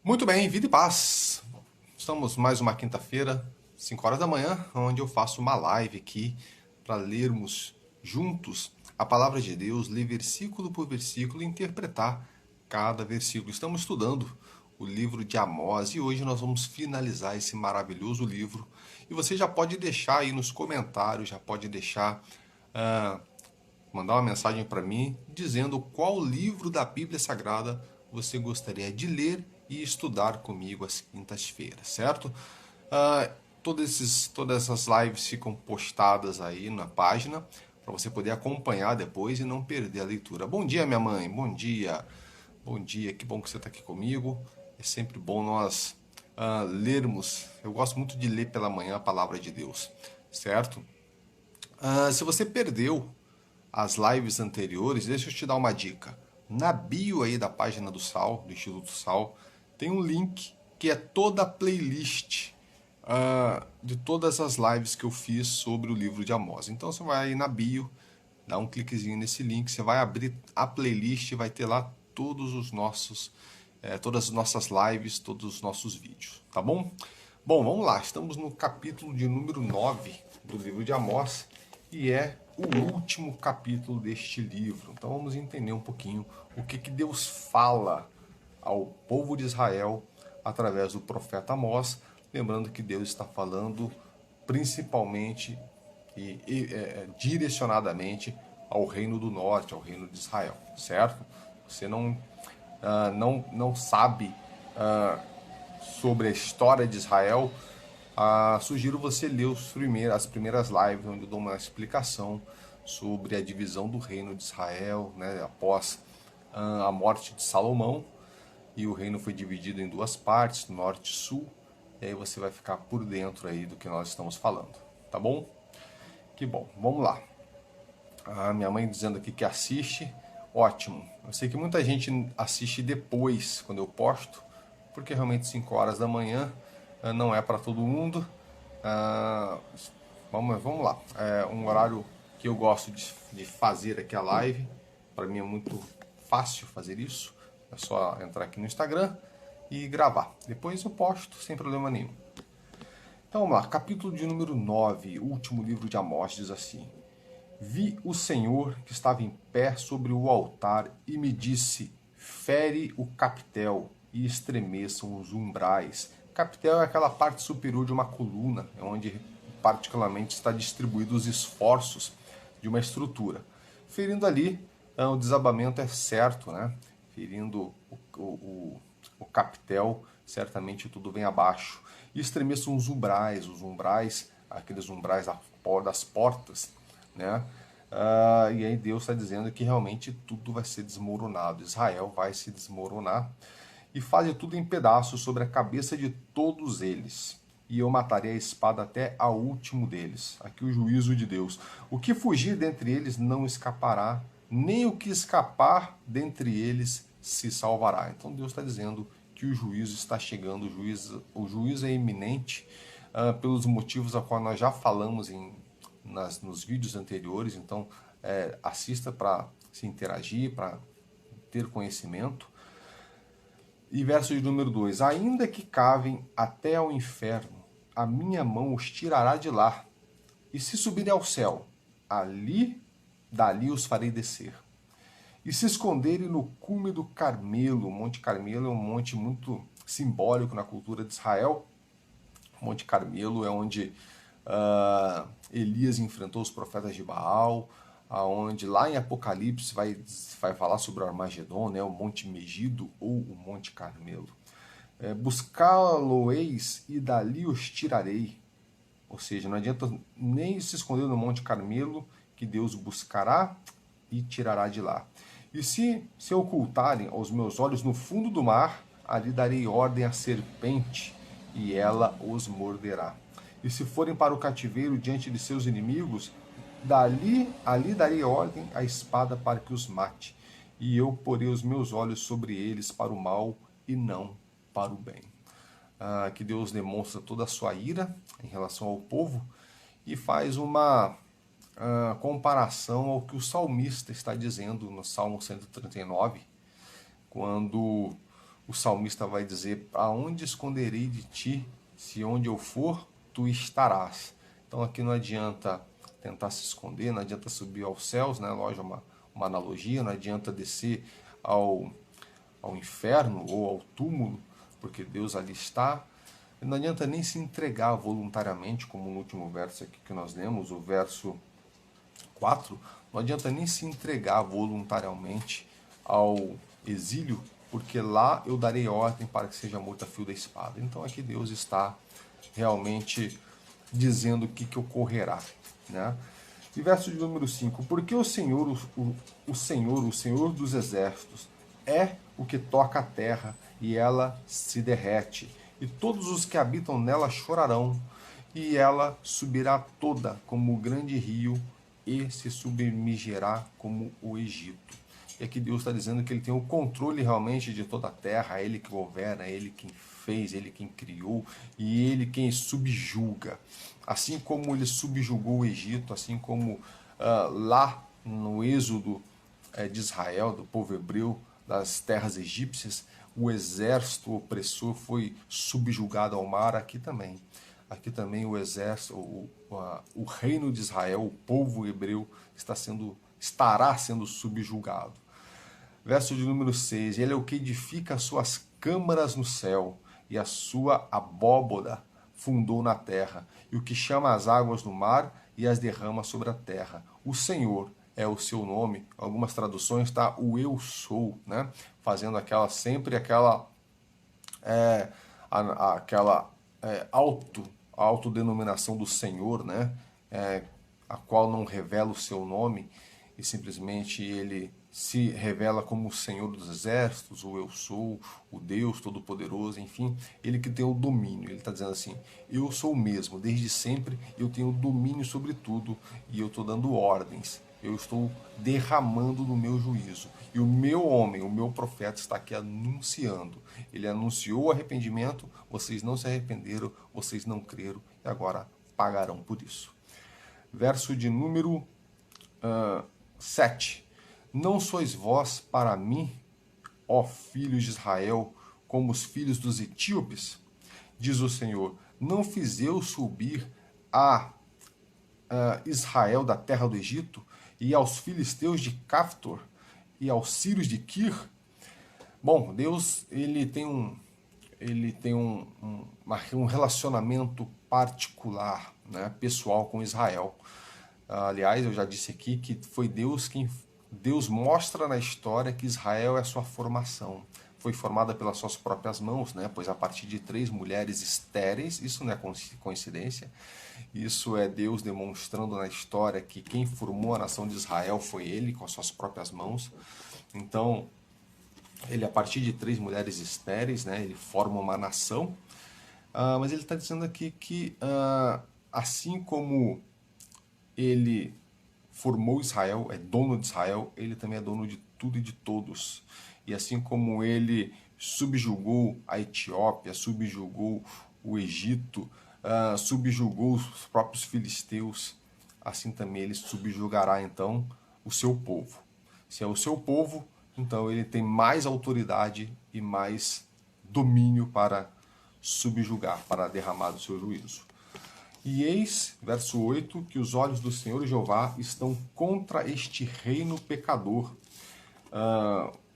Muito bem, vida e paz. Estamos mais uma quinta-feira, 5 horas da manhã, onde eu faço uma live aqui para lermos juntos a palavra de Deus, ler versículo por versículo e interpretar cada versículo. Estamos estudando o livro de Amós e hoje nós vamos finalizar esse maravilhoso livro. E você já pode deixar aí nos comentários, já pode deixar mandar uma mensagem para mim dizendo qual livro da Bíblia Sagrada você gostaria de ler e estudar comigo às quintas-feiras, certo? Ah, todas essas lives ficam postadas aí na página para você poder acompanhar depois e não perder a leitura. Bom dia, minha mãe. Bom dia. Bom dia. Que bom que você está aqui comigo. É sempre bom nós lermos. Eu gosto muito de ler pela manhã a palavra de Deus, certo? Se você perdeu as lives anteriores, deixa eu te dar uma dica. Na bio aí da página do Sal, do Instituto Sal, tem um link que é toda a playlist de todas as lives que eu fiz sobre o livro de Amós. Então você vai aí na bio, dá um cliquezinho nesse link, você vai abrir a playlist e vai ter lá todas as nossas lives, todos os nossos vídeos, tá bom? Bom, vamos lá, estamos no capítulo de número 9 do livro de Amós e é o último capítulo deste livro. Então vamos entender um pouquinho o que Deus fala ao povo de Israel através do profeta Amós, lembrando que Deus está falando principalmente e direcionadamente ao reino do norte, ao reino de Israel, certo? Você não sabe sobre a história de Israel, sugiro você ler as primeiras lives, onde eu dou uma explicação sobre a divisão do reino de Israel, né, após a morte de Salomão, e o reino foi dividido em duas partes, norte e sul, e aí você vai ficar por dentro aí do que nós estamos falando, tá bom? Que bom, vamos lá. A minha mãe dizendo aqui que assiste, ótimo. Eu sei que muita gente assiste depois, quando eu posto, porque realmente 5 horas da manhã não é para todo mundo. Ah, vamos lá. É um horário que eu gosto de fazer aqui a live. Para mim é muito fácil fazer isso. É só entrar aqui no Instagram e gravar. Depois eu posto sem problema nenhum. Então vamos lá. Capítulo de número 9, último livro de Amós, diz assim: Vi o Senhor que estava em pé sobre o altar e me disse: fere o capitel e estremeçam os umbrais. Capitel é aquela parte superior de uma coluna, onde particularmente está distribuídos os esforços de uma estrutura. Ferindo ali, o desabamento é certo, né? Ferindo o capitel, certamente tudo vem abaixo. E estremeçam os umbrais, aqueles umbrais das portas, né? E aí Deus está dizendo que realmente tudo vai ser desmoronado. Israel vai se desmoronar e faze tudo em pedaços sobre a cabeça de todos eles. E eu matarei a espada até ao último deles. Aqui o juízo de Deus. O que fugir dentre eles não escapará, nem o que escapar dentre eles se salvará. Então Deus está dizendo que o juízo está chegando, o juízo é iminente, pelos motivos a qual nós já falamos nos vídeos anteriores. Então assista para se interagir, para ter conhecimento. E verso de número 2: ainda que cavem até ao inferno, a minha mão os tirará de lá. E se subirem ao céu, dali os farei descer. E se esconderem no cume do Carmelo. O Monte Carmelo é um monte muito simbólico na cultura de Israel. O Monte Carmelo é onde Elias enfrentou os profetas de Baal, aonde lá em Apocalipse vai falar sobre o Armagedon, né, o Monte Megido ou o Monte Carmelo. Buscá-lo-eis e dali os tirarei. Ou seja, não adianta nem se esconder no Monte Carmelo, que Deus buscará e tirará de lá. E se ocultarem aos meus olhos no fundo do mar, ali darei ordem à serpente, e ela os morderá. E se forem para o cativeiro diante de seus inimigos, ali darei ordem à espada para que os mate. E eu porei os meus olhos sobre eles para o mal e não para o bem. Que Deus demonstra toda a sua ira em relação ao povo e faz uma comparação ao que o salmista está dizendo no Salmo 139, quando o salmista vai dizer: aonde esconderei de ti? Se onde eu for, tu estarás. Então aqui não adianta tentar se esconder, não adianta subir aos céus, né? Lógico, uma analogia, não adianta descer ao inferno ou ao túmulo, porque Deus ali está. Não adianta nem se entregar voluntariamente, como no último verso aqui que nós lemos, o verso 4, não adianta nem se entregar voluntariamente ao exílio, porque lá eu darei ordem para que seja morto a fio da espada. Então aqui Deus está realmente dizendo o que ocorrerá, né? E verso de número 5, porque o Senhor, o Senhor dos exércitos, é o que toca a terra, e ela se derrete, e todos os que habitam nela chorarão, e ela subirá toda como o grande rio, e se submergerá como o Egito. E aqui Deus está dizendo que ele tem o controle realmente de toda a terra, é ele que governa, é ele quem fez, é ele quem criou, e ele quem subjuga. Assim como ele subjugou o Egito, assim como lá no êxodo de Israel, do povo hebreu, das terras egípcias, o exército opressor foi subjugado ao mar, aqui também. Aqui também o exército, o reino de Israel, o povo hebreu, estará sendo subjugado. Verso de número 6, ele é o que edifica as suas câmaras no céu, e a sua abóboda fundou na terra, e o que chama as águas no mar e as derrama sobre a terra. O Senhor é o seu nome. Algumas traduções está o eu sou, né? Fazendo aquela autodenominação do Senhor, né? A qual não revela o seu nome, e simplesmente ele se revela como o Senhor dos exércitos, o eu sou, o Deus Todo-Poderoso, enfim, ele que tem o domínio. Ele está dizendo assim: eu sou o mesmo, desde sempre eu tenho domínio sobre tudo, e eu estou dando ordens, eu estou derramando no meu juízo. E o meu homem, o meu profeta está aqui anunciando. Ele anunciou o arrependimento, vocês não se arrependeram, vocês não creram, e agora pagarão por isso. Verso de número 7. Não sois vós para mim, ó filhos de Israel, como os filhos dos etíopes? Diz o Senhor: não fiz eu subir a Israel da terra do Egito, e aos filisteus de Caftor, e aos sírios de Quir? Bom, Deus ele tem um relacionamento particular, né, pessoal com Israel. Aliás, eu já disse aqui que foi Deus mostra na história que Israel é a sua formação. Foi formada pelas suas próprias mãos, né? Pois a partir de 3 mulheres estéreis, isso não é coincidência, isso é Deus demonstrando na história que quem formou a nação de Israel foi ele, com as suas próprias mãos. Então, ele a partir de 3 mulheres estéreis, né? Ele forma uma nação, mas ele está dizendo aqui que assim como ele formou Israel, é dono de Israel, ele também é dono de tudo e de todos. E assim como ele subjugou a Etiópia, subjugou o Egito, subjugou os próprios filisteus, assim também ele subjugará então o seu povo. Se é o seu povo, então ele tem mais autoridade e mais domínio para subjugar, para derramar o seu juízo. E eis, verso 8, que os olhos do Senhor Jeová estão contra este reino pecador.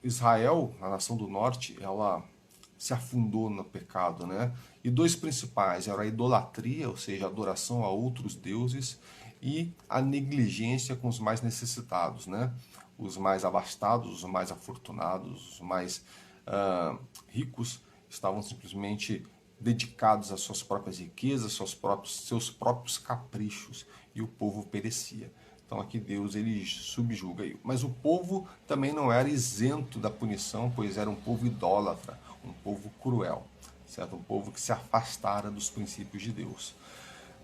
Israel, a nação do norte, ela se afundou no pecado, né? E 2 principais eram a idolatria, ou seja, a adoração a outros deuses, e a negligência com os mais necessitados, né? Os mais abastados, os mais afortunados, os mais ricos estavam simplesmente dedicados às suas próprias riquezas, seus próprios caprichos, e o povo perecia. Então aqui Deus ele subjuga. Mas o povo também não era isento da punição, pois era um povo idólatra, um povo cruel, certo? Um povo que se afastara dos princípios de Deus.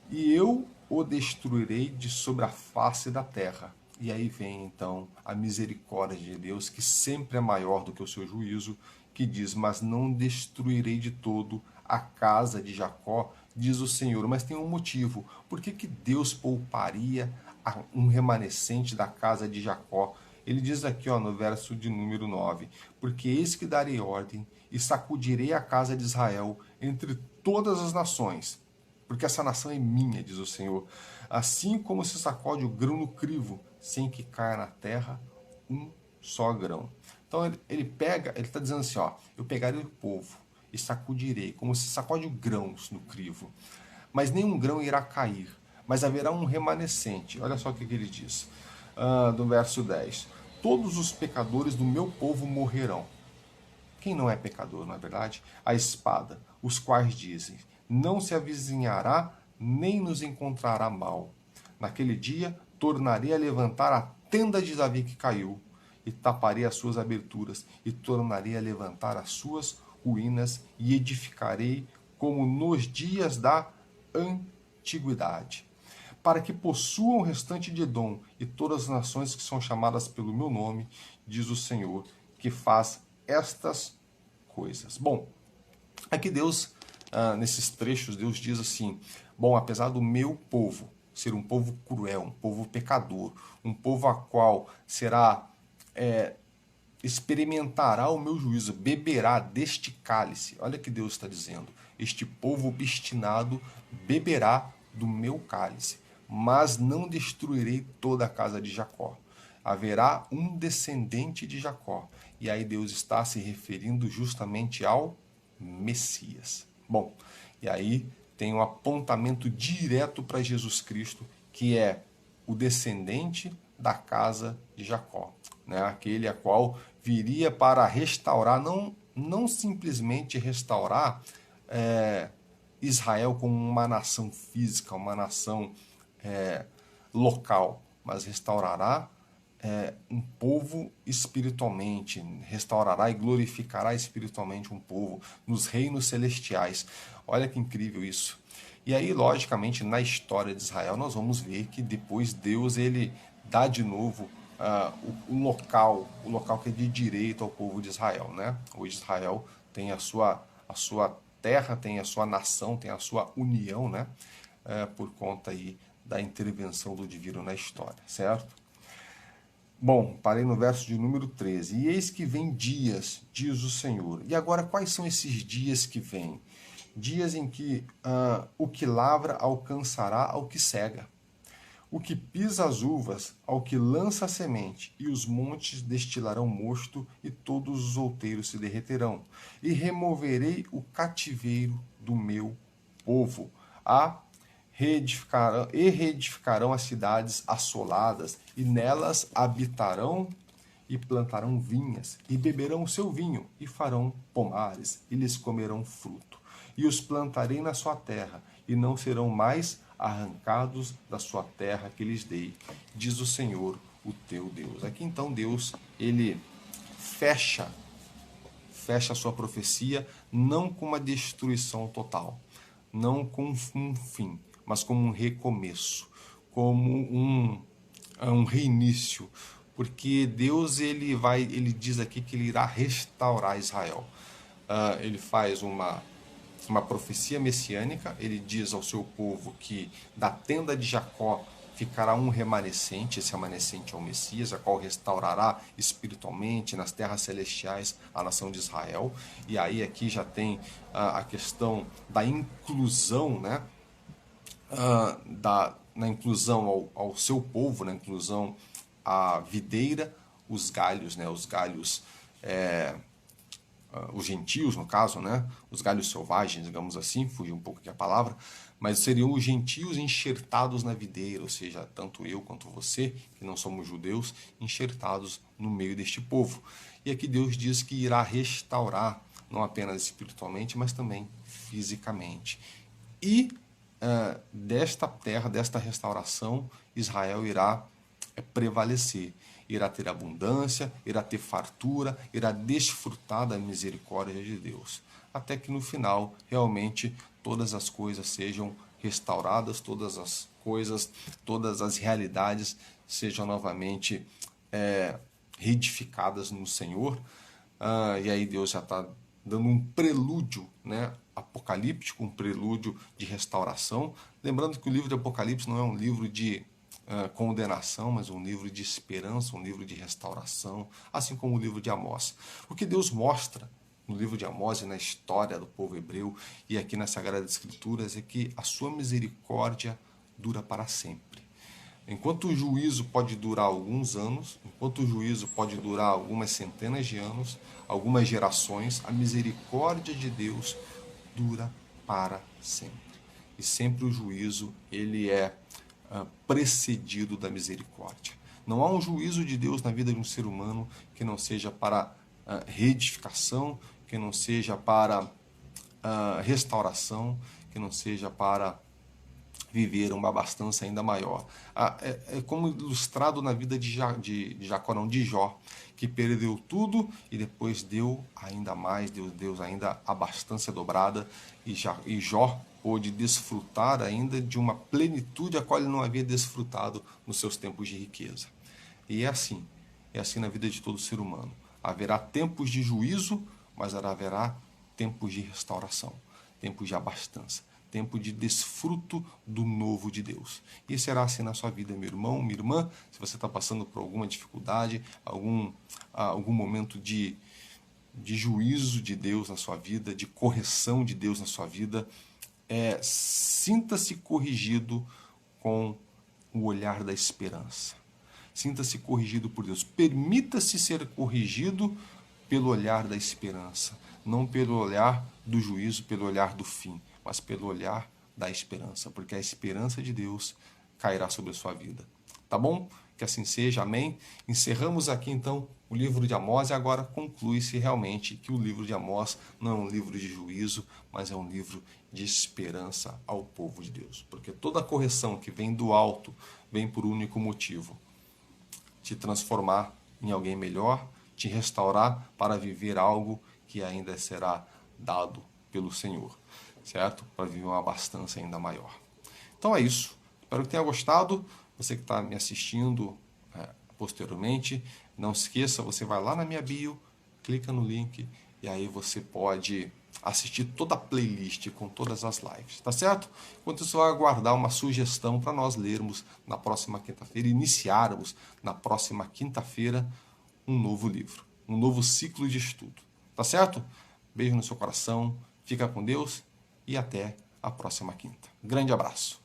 E eu o destruirei de sobre a face da terra. E aí vem então a misericórdia de Deus, que sempre é maior do que o seu juízo, que diz: mas não destruirei de todo a casa de Jacó, diz o Senhor. Mas tem um motivo. Por que Deus pouparia um remanescente da casa de Jacó? Ele diz aqui no verso de número 9: porque eis que darei ordem, e sacudirei a casa de Israel entre todas as nações, porque essa nação é minha, diz o Senhor, assim como se sacode o grão no crivo, sem que caia na terra um só grão. Então ele está dizendo assim, ó, eu pegarei o povo e sacudirei, como se sacode grãos no crivo, mas nenhum grão irá cair, mas haverá um remanescente. Olha só o que ele diz, do verso 10. Todos os pecadores do meu povo morrerão. Quem não é pecador, não é verdade? A espada, os quais dizem, não se avizinhará, nem nos encontrará mal. Naquele dia, tornarei a levantar a tenda de Davi que caiu, e taparei as suas aberturas, e tornarei a levantar as suas ruínas, e edificarei como nos dias da antiguidade, para que possuam o restante de Edom e todas as nações que são chamadas pelo meu nome, diz o Senhor, que faz estas coisas. Bom, aqui Deus, nesses trechos, Deus diz assim, bom, apesar do meu povo ser um povo cruel, um povo pecador, um povo a qual será, experimentará o meu juízo, beberá deste cálice. Olha o que Deus está dizendo. Este povo obstinado beberá do meu cálice, mas não destruirei toda a casa de Jacó. Haverá um descendente de Jacó. E aí Deus está se referindo justamente ao Messias. Bom, e aí tem um apontamento direto para Jesus Cristo, que é o descendente da casa de Jacó, né? Aquele a qual viria para restaurar, não simplesmente restaurar Israel como uma nação física, uma nação local, mas restaurará um povo espiritualmente, restaurará e glorificará espiritualmente um povo nos reinos celestiais. Olha que incrível isso. E aí, logicamente, na história de Israel, nós vamos ver que depois Deus ele dá de novo o local que é de direito ao povo de Israel, né? Hoje Israel tem a sua terra, tem a sua nação, tem a sua união, né? Por conta aí da intervenção do divino na história, certo? Bom, parei no verso de número 13. E eis que vem dias, diz o Senhor. E agora, quais são esses dias que vêm? Dias em que o que lavra alcançará ao que cega, o que pisa as uvas ao que lança a semente, e os montes destilarão mosto, e todos os outeiros se derreterão. E removerei o cativeiro do meu povo, reedificarão as cidades assoladas, e nelas habitarão e plantarão vinhas, e beberão o seu vinho, e farão pomares, e lhes comerão fruto. E os plantarei na sua terra, e não serão mais arrancados da sua terra que lhes dei, diz o Senhor, o teu Deus. Aqui então Deus, ele fecha a sua profecia, não com uma destruição total, não com um fim, mas como um recomeço, como um reinício, porque Deus ele diz aqui que ele irá restaurar Israel. Ele faz uma profecia messiânica, ele diz ao seu povo que da tenda de Jacó ficará um remanescente, esse remanescente é o Messias, a qual restaurará espiritualmente nas terras celestiais a nação de Israel. E aí aqui já tem a questão da inclusão, né? Na inclusão ao seu povo, na inclusão à videira, os galhos, né? Os galhos, os gentios, no caso, né? Os galhos selvagens, digamos assim, fugiu um pouco aqui a palavra, mas seriam os gentios enxertados na videira, ou seja, tanto eu quanto você, que não somos judeus, enxertados no meio deste povo. E aqui Deus diz que irá restaurar, não apenas espiritualmente, mas também fisicamente. E desta terra, desta restauração, Israel irá prevalecer, irá ter abundância, irá ter fartura, irá desfrutar da misericórdia de Deus, até que no final realmente todas as coisas sejam restauradas, todas as coisas, todas as realidades sejam novamente reedificadas no Senhor. E aí Deus já está dando um prelúdio, né, apocalíptico, um prelúdio de restauração. Lembrando que o livro de Apocalipse não é um livro de condenação, mas um livro de esperança, um livro de restauração, assim como o livro de Amós. O que Deus mostra no livro de Amós e na história do povo hebreu e aqui nas Sagradas Escrituras é que a sua misericórdia dura para sempre. Enquanto o juízo pode durar alguns anos, enquanto o juízo pode durar algumas centenas de anos, algumas gerações, a misericórdia de Deus dura para sempre. E sempre o juízo, ele é precedido da misericórdia. Não há um juízo de Deus na vida de um ser humano que não seja para reedificação, que não seja para restauração, que não seja para viver uma abastança ainda maior. É como ilustrado na vida de Jacó, não, de Jó, que perdeu tudo e depois deu ainda mais, Deus ainda abastança dobrada, e Jó pôde desfrutar ainda de uma plenitude a qual ele não havia desfrutado nos seus tempos de riqueza. E é assim na vida de todo ser humano. Haverá tempos de juízo, mas haverá tempos de restauração, tempos de abastança, tempo de desfruto do novo de Deus. E será assim na sua vida, meu irmão, minha irmã, se você está passando por alguma dificuldade, algum momento de juízo de Deus na sua vida, de correção de Deus na sua vida, sinta-se corrigido com o olhar da esperança. Sinta-se corrigido por Deus. Permita-se ser corrigido pelo olhar da esperança. Não pelo olhar do juízo, pelo olhar do fim, mas pelo olhar da esperança. Porque a esperança de Deus cairá sobre a sua vida. Tá bom? Que assim seja. Amém? Encerramos aqui então o livro de Amós e agora conclui-se realmente que o livro de Amós não é um livro de juízo, mas é um livro de esperança ao povo de Deus. Porque toda correção que vem do alto vem por um único motivo: te transformar em alguém melhor, te restaurar para viver algo que ainda será dado pelo Senhor, certo? Para viver uma abastança ainda maior. Então é isso. Espero que tenha gostado. Você que está me assistindo posteriormente, não esqueça, você vai lá na minha bio, clica no link e aí você pode assistir toda a playlist com todas as lives, tá certo? Enquanto isso, vai aguardar uma sugestão para nós lermos na próxima quinta-feira, iniciarmos na próxima quinta-feira um novo livro, um novo ciclo de estudo, tá certo? Beijo no seu coração, fica com Deus e até a próxima quinta. Grande abraço.